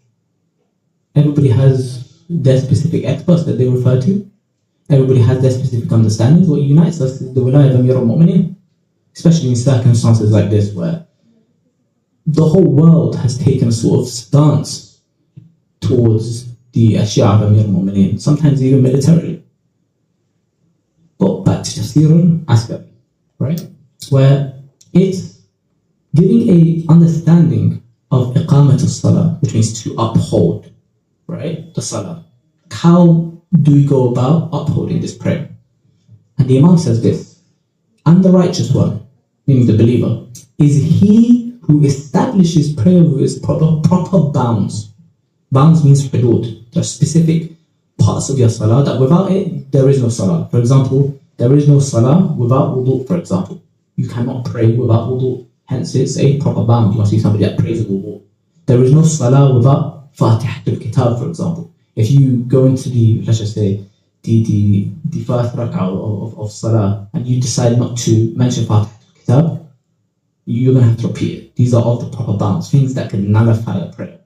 Everybody has their specific experts that they refer to. Everybody has their specific understandings. What unites us is the Wilayah of Amir al-Mu'mineen, especially in circumstances like this where the whole world has taken a sort of stance towards the Ashia of Amir al-Mu'mineen, sometimes even militarily. But back to Tafsir al-Askari, right? Where it's giving a understanding of iqamat al-salah, which means to uphold, right, the salah. How do we go about upholding this prayer? And the Imam says this: and the righteous one, meaning the believer, is he who establishes prayer with its proper bounds. Bounds means hudud. There are specific parts of your salah that without it, there is no salah. For example, there is no salah without wudu, for example. You cannot pray without wudu. Hence, it's a proper bound. You must be somebody that prays with wudu. There is no salah without Fatihatul Kitab, for example. If you go into the, let's just say, the first rak'ah of salah, and you decide not to mention Fatihatul Kitab, you're going to have to repeat it. These are of the proper bounds, things that can nullify a prayer.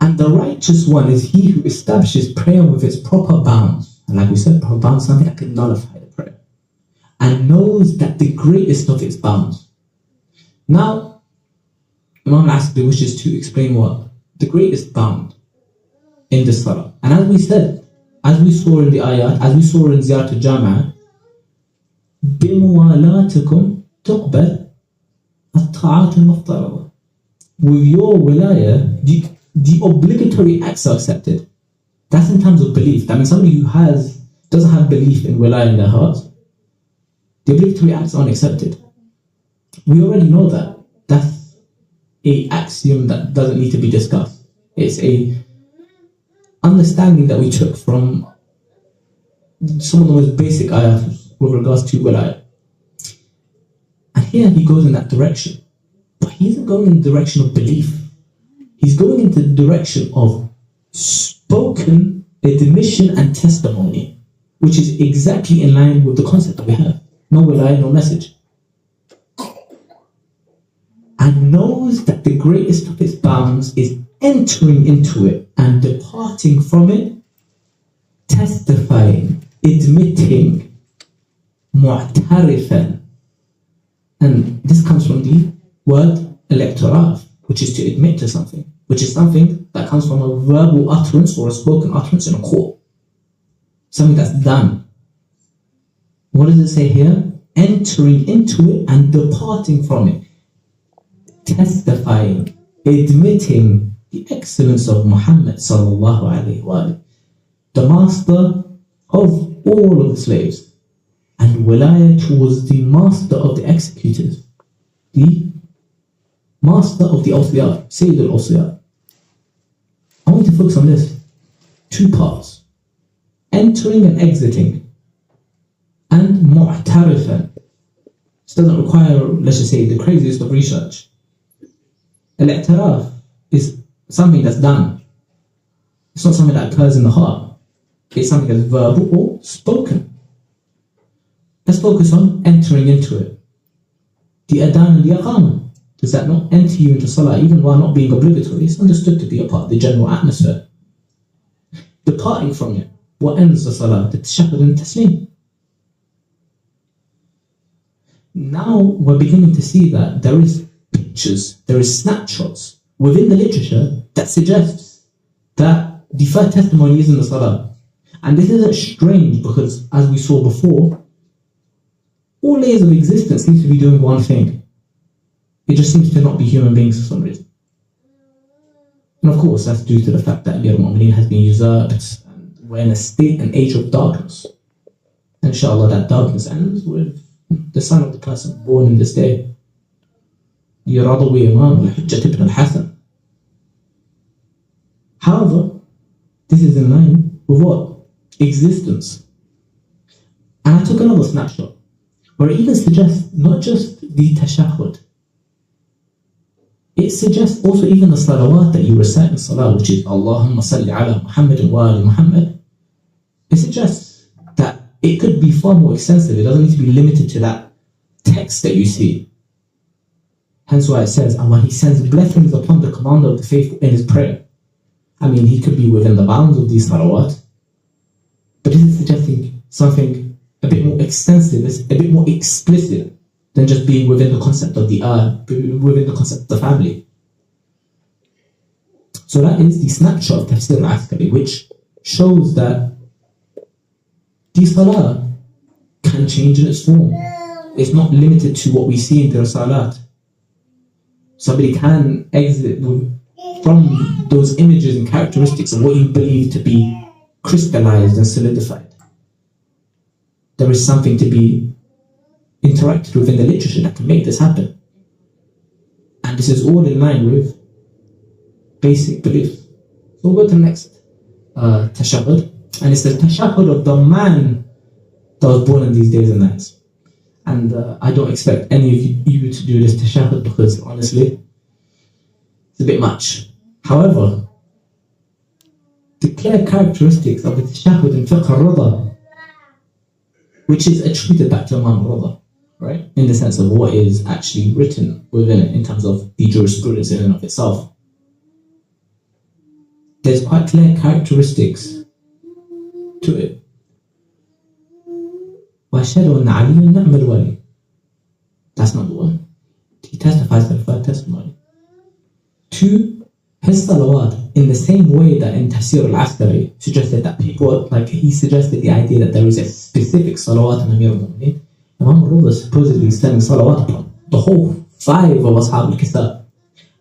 And the righteous one is he who establishes prayer with its proper bounds. And like we said, proper bounds, something that can nullify the prayer. And knows that the greatest of its bounds. Now, Imam Al-Asqali wishes to explain what the greatest bound in the Salah. And as we said, as we saw in the ayat, as we saw in Ziyarat al-Jama'ah, بِمُوَالَاتِكُمْ تُقْبَلْ الطَّاعَاتُ الْمُفْتَرَضَةِ. With your wilayah, the obligatory acts are accepted. That's in terms of belief. That means somebody who doesn't have belief in wilayah in their heart, the obligatory acts aren't accepted. We already know that. That's an axiom that doesn't need to be discussed. It's a understanding that we took from some of the most basic ayat with regards to wilayah. And here he goes in that direction. But he isn't going in the direction of belief. He's going into the direction of spoken admission and testimony, which is exactly in line with the concept that we have. No wilayah, no message. And knows that the greatest of its bounds is entering into it and departing from it, testifying, admitting, mu'tarifan. And this comes from the word al-i'tiraf, which is to admit to something, which is something that comes from a verbal utterance or a spoken utterance in a court. Something that's done. What does it say here? Entering into it and departing from it. Testifying, admitting the excellence of Muhammad sallallahu alayhi wa sallam, the master of all of the slaves, and wilayah towards the master of the executors, the master of the awliya, Sayyid al-Awliya. I want to focus on this. Two parts. Entering and exiting. And mu'tarifan. This doesn't require, let's just say, the craziest of research. Al-i'tiraf is something that's done. It's not something that occurs in the heart. It's something that's verbal or spoken. Let's focus on entering into it. The adhan and the iqamah. Does that not enter you into salah even while not being obligatory? It's understood to be a part of the general atmosphere. Departing from it. What ends the salah? The tashahhud and taslim. Now we're beginning to see that there is pictures, there is snapshots within the literature that suggests that deferred testimony is in the salah. And this isn't strange because, as we saw before, all layers of existence seem to be doing one thing. It just seems to not be human beings for some reason. And of course, that's due to the fact that Amir al-Mu'mineen has been usurped and we're in a state and age of darkness. Inshallah, that darkness ends with the son of the person born in this day. Yuradawi Imam al-Hujjat ibn al-Hasan. However, this is in line with what? Existence. And I took another snapshot where it even suggests not just the tashahhud. It suggests also even the salawat that you recite in salah, which is Allahumma salli ala Muhammadin wa ali Muhammad. It suggests that it could be far more extensive. It doesn't need to be limited to that text that you see. Hence why it says, and when he sends blessings upon the commander of the faithful in his prayer. I mean, he could be within the bounds of these salawat, but this is suggesting something a bit more extensive, it's a bit more explicit than just being within the concept of the within the concept of the family. So that is the snapshot of Tafsir al-Askari, which shows that the salah can change in its form. It's not limited to what we see in the salat. Somebody can exit from those images and characteristics of what you believe to be crystallized and solidified. There is something to be interacted with in the literature that can make this happen. And this is all in line with basic beliefs. So we'll go to the next tashahhud. And it's the tashahhud of the man that was born in these days and nights. And I don't expect any of you to do this tashahhud because honestly, it's a bit much. However, the clear characteristics of the tashahhud in fiqh al-Ridha, which is attributed back to Imam al-Ridha, right? In the sense of what is actually written within it in terms of the jurisprudence in and of itself. There's quite clear characteristics to it. وَأَشْهَدُ أَنَّ عَلِيًّا نِعْمَ الْوَلِيُّ. That's not the one. He testifies to the third testimony. 2, his salawat, in the same way that in Tafsir al-Askari suggested that people, like he suggested the idea that there is a specific salawat in Amir al-Mu'mineen. Imam al-Ridha supposedly is sending salawat upon the whole 5 of Ashab al-Kisab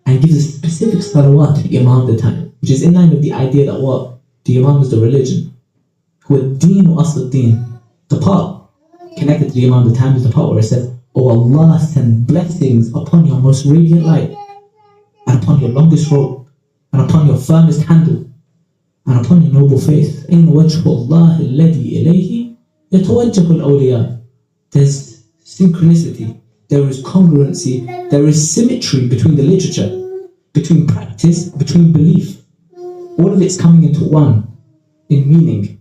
and gives a specific salawat to the Imam at the time, which is in line with the idea that what? The Imam is the religion. وَالدِّينُ أَصْلُ الدِّينِ. The part connected to the Imam at the time is the part where it says, "O Allah, send blessings upon your most radiant light, and upon your longest robe, and upon your firmest handle, and upon your noble face. أَيْنَ وَجْهُ اللَّهِ الَّذِي إِلَيْهِ يَتَوَجَّهُ الْأَوْلِيَاءُ." There's synchronicity, there is congruency, there is symmetry between the literature, between practice, between belief. All of it's coming into one in meaning.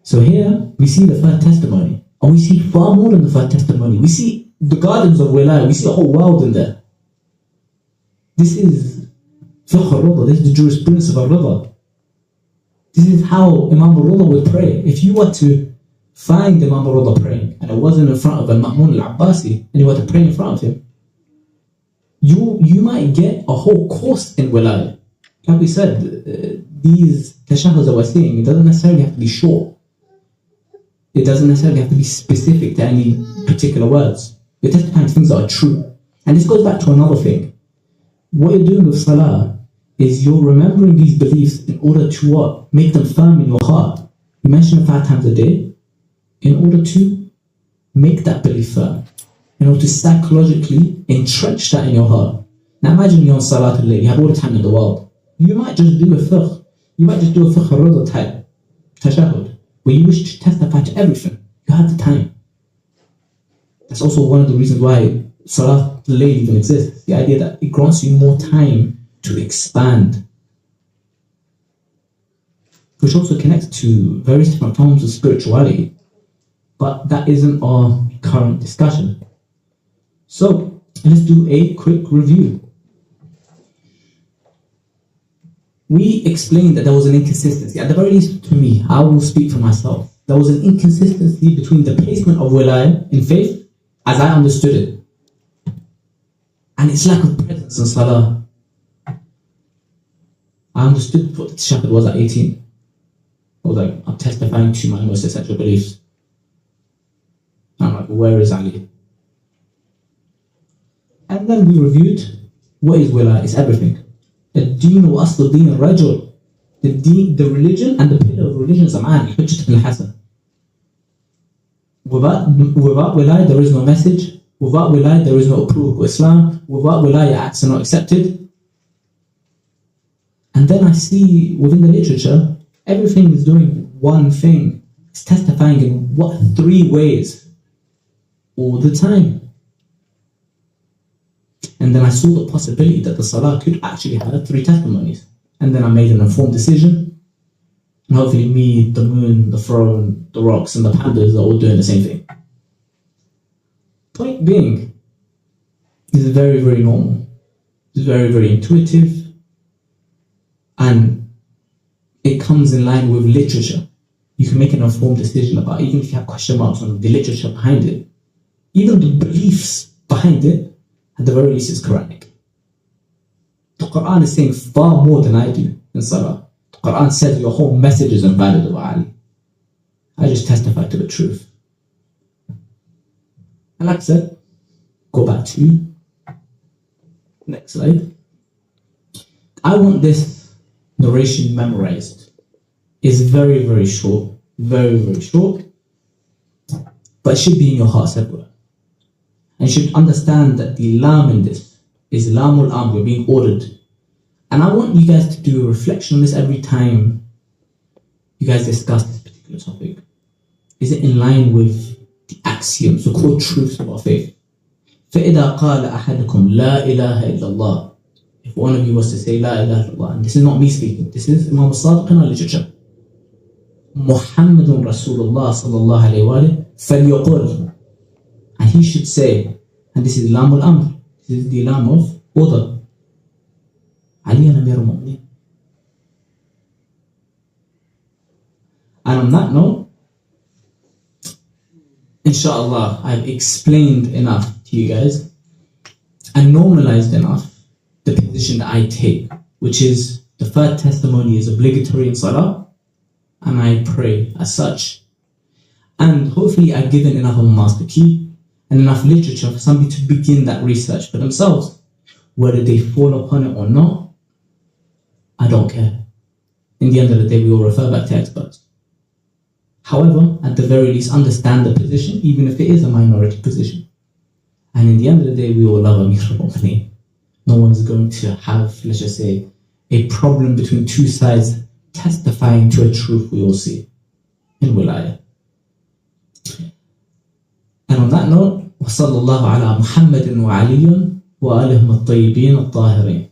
So here we see the third testimony, and we see far more than the third testimony. We see the gardens of Wiladah, we see the whole world in there. This is fiqh al-Ridha, this is the jurisprudence of al-Ridha. This is how Imam al-Ridha would pray. If you were to find Imam al-Ridha praying, and it wasn't in front of al-Ma'mun al-Abbasi, and you were to pray in front of him, you might get a whole course in Wiladah. Like we said, these tashahhuds that we're seeing, it doesn't necessarily have to be short. It doesn't necessarily have to be specific to any particular words. You're testifying to things that are true. And this goes back to another thing. What you're doing with Salah is you're remembering these beliefs in order to what? Make them firm in your heart. You mention it 5 times a day in order to make that belief firm, in order to psychologically entrench that in your heart. Now imagine you're on Salat al-Layl, you have all the time in the world. You might just do a fiqh. You might just do a fiqh al-Ridha type tashahhud, where you wish to testify to everything. You have the time. That's also one of the reasons why Salah al-Layl even exists. The idea that it grants you more time to expand. Which also connects to various different forms of spirituality. But that isn't our current discussion. So, let's do a quick review. We explained that there was an inconsistency. At the very least, to me, I will speak for myself. There was an inconsistency between the placement of wilayah in faith, as I understood it, and its lack of presence in Salah. I understood what the tashahhud was at 18. I was like, I'm testifying to my most essential beliefs. I'm like, where is Ali? And then we reviewed what is wilayah. It's everything. الدين وأصل الدين الرجل. The religion and the pillar of religion is Am'an, Hujjat al-Hasan. Without wilayah there is no message. Without wilayah there is no approval of Islam. Without wilayah acts are not accepted. And then I see within the literature, everything is doing one thing. It's testifying in what 3 ways all the time. And then I saw the possibility that the Salah could actually have 3 testimonies. And then I made an informed decision. And hopefully me, the moon, the throne, the rocks, and the pandas are all doing the same thing. Point being, this is very, very normal. It's very, very intuitive. And it comes in line with literature. You can make an informed decision about it, even if you have question marks on the literature behind it. Even the beliefs behind it, at the very least, it's Quranic. The Quran is saying far more than I do in Salah. The Quran says your whole message is invalid, O Ali. I just testify to the truth. And like I said, go back to next slide. I want this narration memorized. It's very, very short. Very, very short. But it should be in your hearts everywhere. And you should understand that the lam in this is lamul amr, you're being ordered. And I want you guys to do a reflection on this every time you guys discuss this particular topic. Is it in line with the axioms, the core truths of our faith? فَإِذَا قَالَ أَحَدُكُمْ لَا إِلَهَ إِلَّا اللَّهِ. If one of you was to say La ilaha illallah, and this is not me speaking, this is Imam al-Sadiq in our literature. Muhammadun Rasulullah sallallahu alayhi wa falyaqul. And he should say, and this is Lam al-Amr, this is the Lam of order. Ali Amir al-Mu'min. And on that note, inshallah, I've explained enough to you guys and normalized enough the position that I take, which is the third testimony is obligatory in Salah, and I pray as such. And hopefully I've given enough of a master key and enough literature for somebody to begin that research for themselves. Whether they fall upon it or not, I don't care. In the end of the day, we will refer back to experts. However, at the very least, understand the position, even if it is a minority position. And in the end of the day, we all love Amir al-Mu'mineen. No one's going to have, let's just say, a problem between two sides testifying to a truth we all see in Wiladah. And on that note, وصلى الله على محمد وعلي وآلهم الطيبين الطاهرين.